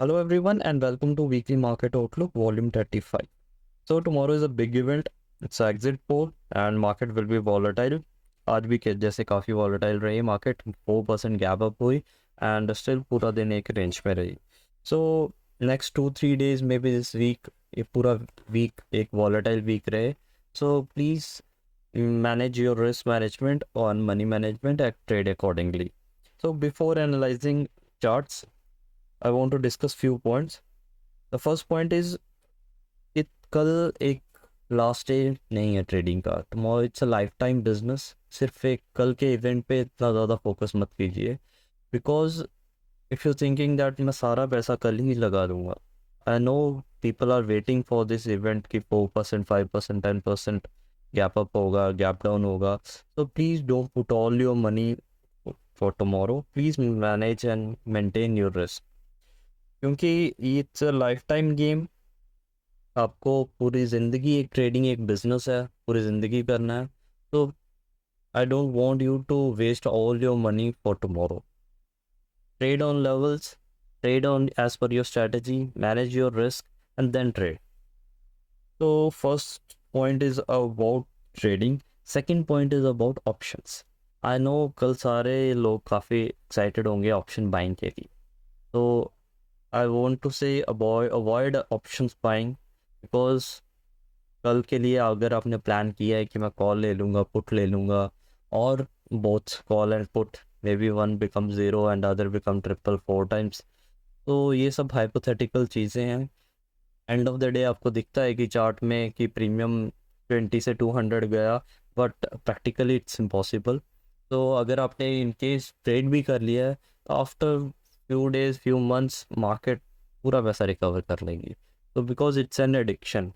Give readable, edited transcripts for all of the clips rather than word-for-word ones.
Hello everyone and welcome to Weekly Market Outlook Volume 35. So tomorrow is a big event. It's an exit poll and market will be volatile. आज भी जैसे काफ़ी volatile रही market 4% gap up हुई and still पूरा दिन एक range में रही. So next 2-3 days maybe this week ये पूरा week एक volatile week रहे. So please manage your risk management on money management and trade accordingly. So before analyzing charts, I want to discuss few points. The first point is कि कल एक last day नहीं है trading का. Tomorrow it's a life time business. सिर्फ एक कल के इवेंट पे इतना ज़्यादा फोकस मत कीजिए because if you thinking that मैं सारा पैसा कल ही लगा दूंगा. I know people are waiting for this event कि 4% 5% 10% गैप अप होगा, गैप डाउन होगा. तो please don't put all your money for tomorrow. Please manage and maintain your risk क्योंकि it's a lifetime game. आपको पूरी ज़िंदगी एक trading एक बिजनेस है, पूरी ज़िंदगी करना है. तो I don't want you to waste all your money for tomorrow. Trade on levels, trade on as per your strategy, manage your risk and then trade. तो first point is about trading. Second point is about options. I know कल सारे लोग काफ़ी excited होंगे option buying के लिए. तो I want to say avoid options buying because कल के लिए अगर आपने प्लान किया है कि मैं कॉल ले लूँगा, पुट ले लूँगा और both call and put may be one become zero and other become triple 4 times. तो ये सब हाइपोथेटिकल चीज़ें हैं. एंड ऑफ द डे आपको दिखता है कि चार्ट में कि प्रीमियम 20 से 200 गया बट प्रैक्टिकली इट्स इम्पॉसिबल. तो अगर आपने इनकेस ट्रेड भी कर लिया है तो after few days few months market पूरा पैसा रिकवर कर लेंगी. तो बिकॉज इट्स एन एडिक्शन.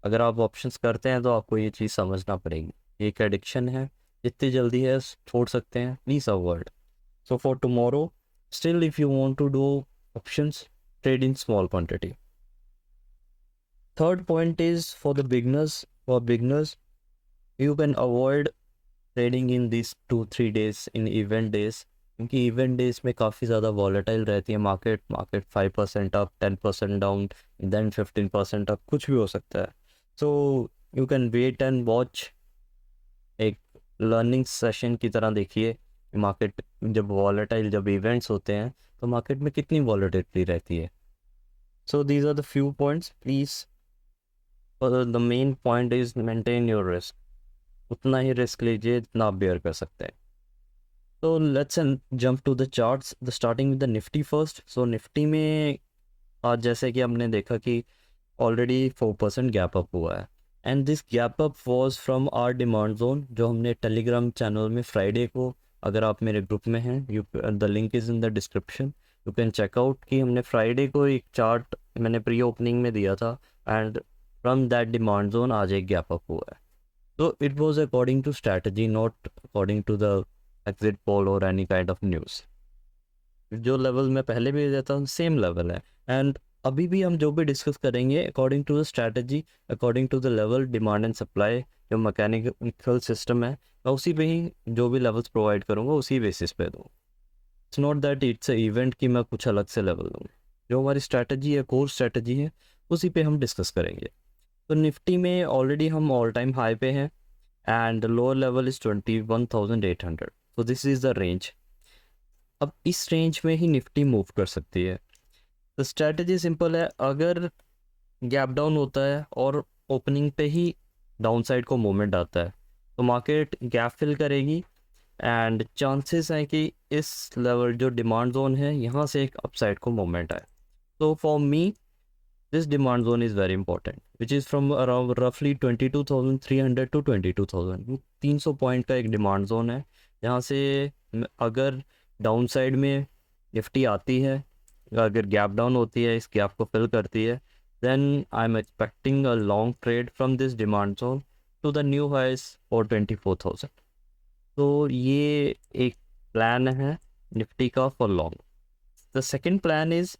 अगर आप ऑप्शंस करते हैं तो आपको ये चीज़ समझना पड़ेगी. ये एक एडिक्शन है. जितनी जल्दी है छोड़ सकते हैं, please avoid. So for tomorrow still if you want to do options, trade in small quantity. Third point is for the beginners. For beginners, you can avoid trading in these 2-3 days in event days क्योंकि event days में काफ़ी ज़्यादा volatile रहती है market 5% up, 10% down, then 15% up, कुछ भी हो सकता है. So you can wait and watch. एक लर्निंग सेशन की तरह देखिए मार्केट जब वॉलेटाइल जब इवेंट्स होते हैं तो मार्केट में कितनी वॉलेटिलिटी रहती है. So these are the few points. Please the main point is maintain your risk. उतना ही रिस्क लीजिए जितना आप बेयर कर सकते हैं. तो let's jump to the charts. The starting with the Nifty first. So Nifty में आज जैसे कि हमने देखा कि ऑलरेडी 4% गैप अप हुआ है and this gap up was from our demand zone जो हमने टेलीग्राम चैनल में फ्राइडे को, अगर आप मेरे ग्रुप में हैं, you the link is in the description, you can checkout कि हमने फ्राइडे को एक चार्ट मैंने प्री ओपनिंग में दिया था and from that demand zone आज एक गैप अप हुआ है. तो it was according to strategy, not according to the exit poll और एनी काइंड ऑफ न्यूज़. जो लेवल मैं पहले भी देता हूँ सेम लेवल है एंड अभी भी हम जो भी डिस्कस करेंगे according to the strategy, according to the level demand and supply जो मैकेनिकल सिस्टम है मैं उसी पे ही जो भी लेवल्स प्रोवाइड करूँगा उसी बेसिस पे दूँ. It's not that it's a event कि मैं कुछ अलग से लेवल दूँ. जो हमारी स्ट्रैटेजी है, कोर स्ट्रैटेजी है, उसी पे हम डिस्कस करेंगे. तो निफ्टी में ऑलरेडी हम ऑल टाइम हाई पे हैं एंड लोअर लेवल इज़ 21,800. तो दिस इज़ द रेंज. अब इस रेंज में ही निफ्टी मूव कर सकती है. तो स्ट्रैटेजी सिंपल है. अगर गैप डाउन होता है और ओपनिंग पे ही डाउन साइड को मूवमेंट आता है तो मार्केट गैप फिल करेगी एंड चांसेस हैं कि इस लेवल जो डिमांड जोन है यहाँ से एक अपसाइड को मूवमेंट आए. तो for me this demand zone is very important which is from around रफली 22,300 टू 22,000. 300 पॉइंट का एक डिमांड जोन है जहाँ से अगर डाउन साइड में निफ्टी आती है, अगर गैप डाउन होती है, इस गैप को फिल करती है, then I'm expecting a long trade from this demand zone to the new highs for 24,000. तो ये एक प्लान है निफ्टी का for long. The second plan is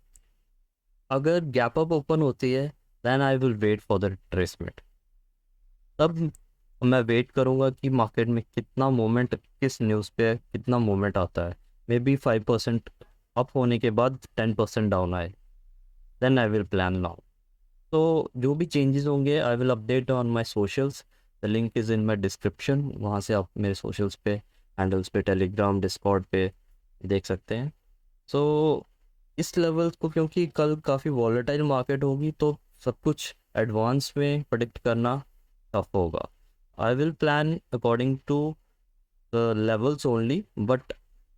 अगर गैप अप ओपन होती है then I will wait for the retracement. तब मैं वेट करूँगा कि मार्केट में कितना मोमेंट, किस न्यूज़ पे कितना मोमेंट आता है. मे बी 5% अप होने के बाद 10% डाउन आए. Then I will plan long. तो जो भी चेंजेस होंगे I will update on my socials, the link is in my description, वहाँ से आप मेरे सोशल्स पे, हैंडल्स पे, टेलीग्राम, डिस्कॉर्ड पे देख सकते हैं। सो इस लेवल को, क्योंकि कल काफ़ी वॉलेटाइल मार्केट होगी तो सब कुछ एडवांस में प्रेडिक्ट करना टफ होगा। I will plan according to the levels only, but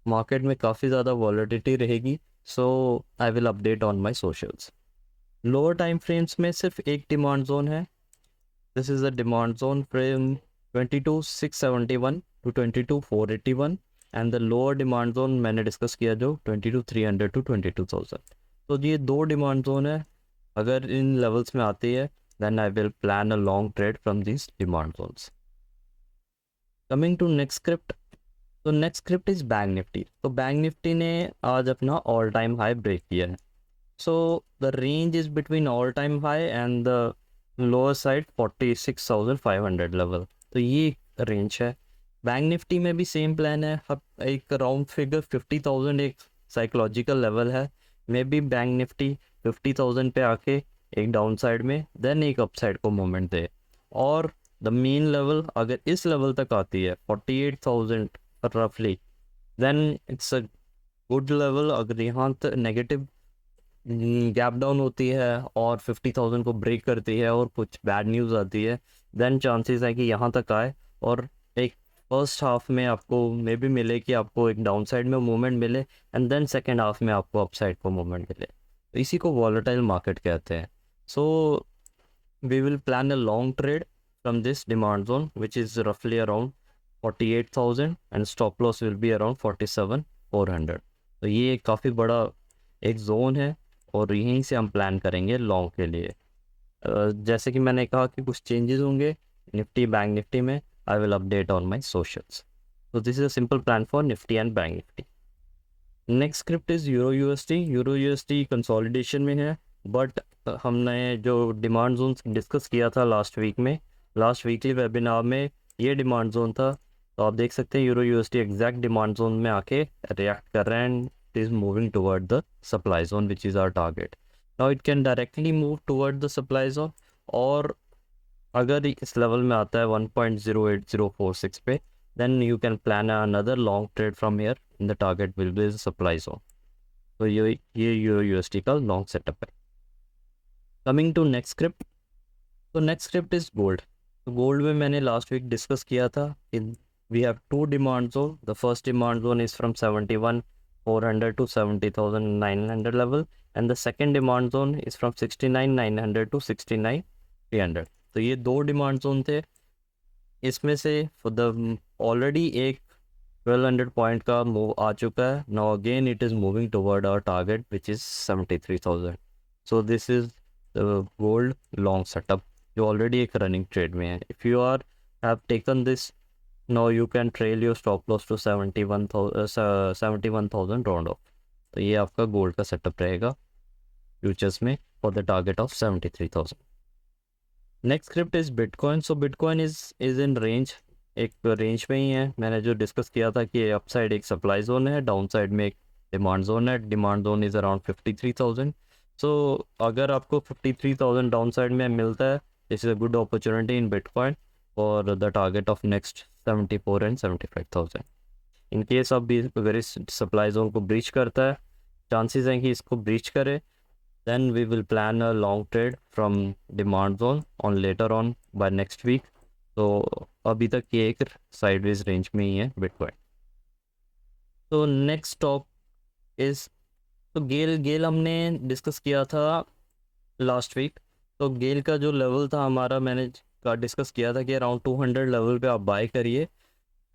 market में काफ़ी ज़्यादा वॉलेटिलिटी रहेगी, so I will update on my socials. Lower time frames में सिर्फ एक डिमांड जोन है, this is a demand zone frame 22,671 to 22,481, and the lower demand zone मैंने discuss किया जो 22,300 टू 22,000। तो ये दो डिमांड जोन है, अगर इन लेवल्स में आती है then I will plan a long trade from this demand zones. Coming to next script, तो next script is bank Nifty. तो बैंक निफ्टी ने आज अपना ऑल टाइम हाई ब्रेक किया है। So the range is between all time high and the lower side 46,500 level। तो ये range है। बैंक निफ्टी में भी सेम प्लान है, अब एक राउंड फिगर 50,000 एक साइकोलॉजिकल लेवल है। मे बी बैंक निफ्टी 50,000 पे आके एक डाउन साइड में देन एक अप साइड को मोमेंट दे, और द मेन लेवल अगर इस लेवल तक आती है 48,000 रफली, then it's a good level. अगर यहाँ तक नेगेटिव गैप डाउन होती है और 50,000 को ब्रेक करती है और कुछ बैड न्यूज़ आती है, देन चांसेस है कि यहाँ तक आए और एक फर्स्ट हाफ में आपको मे बी मिले कि आपको एक डाउन साइड में मूवमेंट मिले, एंड देन सेकेंड हाफ में आपको अप साइड को मूवमेंट मिले। तो इसी को वॉलेटाइल मार्केट कहते हैं। So we will plan a long trade from this demand zone which is रफली around 48,000 and stop loss will be around 47,400। तो ये काफ़ी बड़ा एक जोन है और यहीं से हम प्लान करेंगे लॉन्ग के लिए। जैसे कि मैंने कहा कि कुछ चेंजेस होंगे निफ्टी बैंक निफ्टी में, I will update on my socials. तो this is a simple plan for Nifty and bank Nifty. Next script is euro USD. Euro USD consolidation में है, बट हमने जो डिमांड जोन डिस्कस किया था लास्ट वीक में, लास्ट वीकली वेबिनार में ये डिमांड जोन था। तो आप देख सकते हैं euro USD exact demand zone में आके रिएक्ट कर रहे हैं, and is moving toward the supply zone which is our target. Now it can directly move toward the supply zone, और अगर इस लेवल में आता है 1.08046 पे, then you can plan another long trade from here in the target will be the supply zone। तो ये euro USD का लॉन्ग सेटअप है। कमिंग टू नेक्स्ट स्क्रिप्ट, तो नेक्स्ट स्क्रिप्ट इज गोल्ड। तो गोल्ड में मैंने लास्ट वीक डिस्कस किया था कि we have to demand zone. The first demand zone is from 71,400 to 70,900 level, and the second demand zone is from 69,900 to 69,300। तो ये दो डिमांड जोन थे। इसमें से फॉर द ऑलरेडी एक 1200 पॉइंट का मूव आ चुका है। Now again it is moving toward our target which is 73,000। So this is the gold long setup जो ऑलरेडी एक रनिंग ट्रेड में है। If you are have taken this, now you can trail your stop loss to 71,000 round off. तो ये आपका gold का setup रहेगा futures में for the target of 73,000। Next script is bitcoin. So bitcoin is in range, एक range में ही है। मैंने जो डिस्कस किया था कि अपसाइड एक सप्लाई जोन है, डाउन साइड में एक डिमांड जोन है। Demand zone is around 53,000। सो अगर आपको 53,000 डाउन साइड में मिलता है, this is a good opportunity in bitcoin for the target of next 74 and 75,000। In case अब भी अगर इस सप्लाई जोन को ब्रीच करता है, चांसेस हैं कि इसको ब्रीच करे, then we will plan a long trade from demand zone on later on by next week। तो अभी तक ये एक साइडवेज रेंज में ही है बिटकॉइन। तो नेक्स्ट स्टॉक इज, तो गेल गेल हमने डिस्कस किया था लास्ट वीक। तो गेल का जो लेवल था हमारा, मैंने का डिस्कस किया था कि अराउंड 200 लेवल पे आप बाय करिए,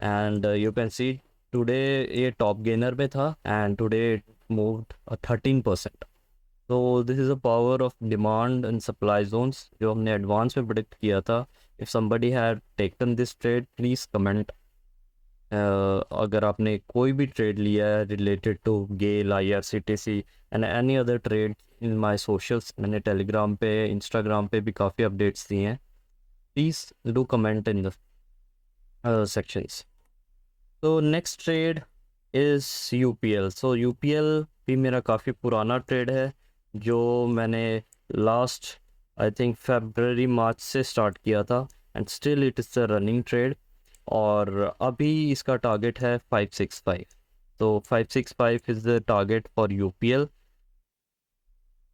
and you can see today ये टॉप गेनर में था एंड टुडे इट मूव्ड 13%। तो this is a power of demand and supply zones जो हमने एडवांस में प्रेडिक्ट किया था। If somebody had taken this trade please comment. अगर आपने कोई भी ट्रेड लिया है related to GAIL, IRCTC and any other trade in my socials, मैंने टेलीग्राम पे इंस्टाग्राम पे भी काफ़ी अपडेट्स दिए हैं, please do comment in the sections. तो next trade is UPL। So UPL भी मेरा काफ़ी पुराना ट्रेड है। जो मैंने last I think February March से स्टार्ट किया था, and still it is a running trade. और अभी इसका टारगेट है 565। तो 565 is the target for UPL,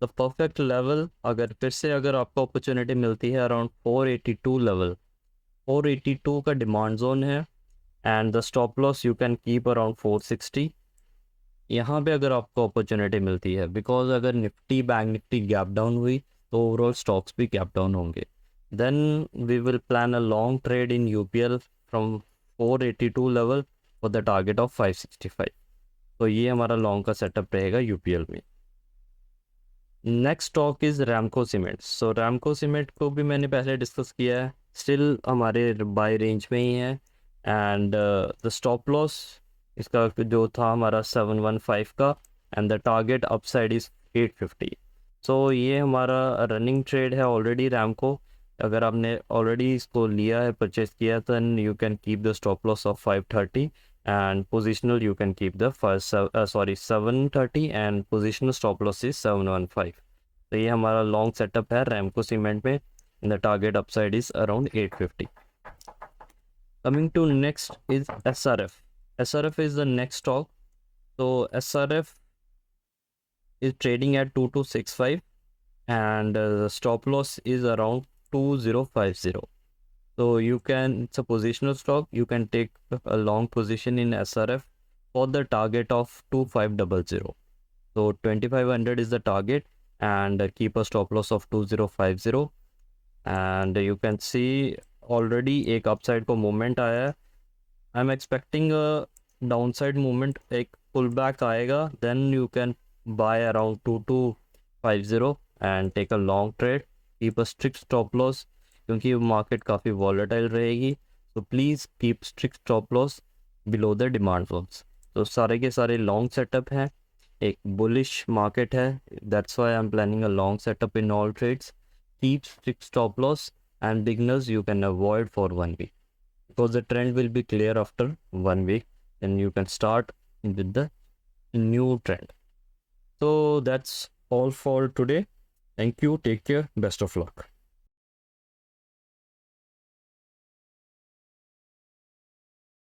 the perfect level. अगर फिर से अगर आपको अपॉर्चुनिटी मिलती है अराउंड 482 लेवल, 482 का डिमांड जोन है, and the stop loss you can keep around 460। यहाँ पे अगर आपको अपॉर्चुनिटी मिलती है, बिकॉज अगर Nifty bank Nifty gap down हुई तो ओवरऑल स्टॉक्स भी गैप डाउन होंगे, then we will plan a long trade in UPL from 482 level for the target of 565। तो ये हमारा लॉन्ग का सेटअप रहेगा यूपीएल में। Next stock is Ramco cement. So Ramco cement को भी मैंने पहले डिस्कस किया है, स्टिल हमारे बाय रेंज में ही है, एंड द स्टॉप लॉस इसका जो था हमारा 715 का, and the target upside is 850। सो ये हमारा रनिंग ट्रेड है ऑलरेडी रैमको। अगर आपने ऑलरेडी इसको लिया है, परचेज किया, then you can keep the stop loss of 530, and positional you can keep the first 730, and positional stop loss is 715। तो ये हमारा लॉन्ग सेटअप है रैमको सीमेंट में, the target upside is around 850। Coming to next is SRF. SRF is the next stock. तो SRF is trading at 2265, and the stop loss is around 2050. So you can, it's a positional stock, you can take a long position in SRF for the target of 2500. So 2500 is the target, and keep a stop loss of 2050। and you can see already एक upside को movement आया है। I'm expecting a downside movement, एक pullback आएगा, then you can buy around 2250 and take a long trade, keep a strict stop loss, क्योंकि market काफ़ी volatile रहेगी। so please keep strict stop loss below the demand zones। तो सारे के सारे long setup हैं, एक bullish market है, that's why I'm planning a long setup in all trades। keep strict stop loss, and beginners you can avoid for 1 week, because the trend will be clear after 1 week, then you can start with the new trend। So that's all for today. Thank you, take care, best of luck।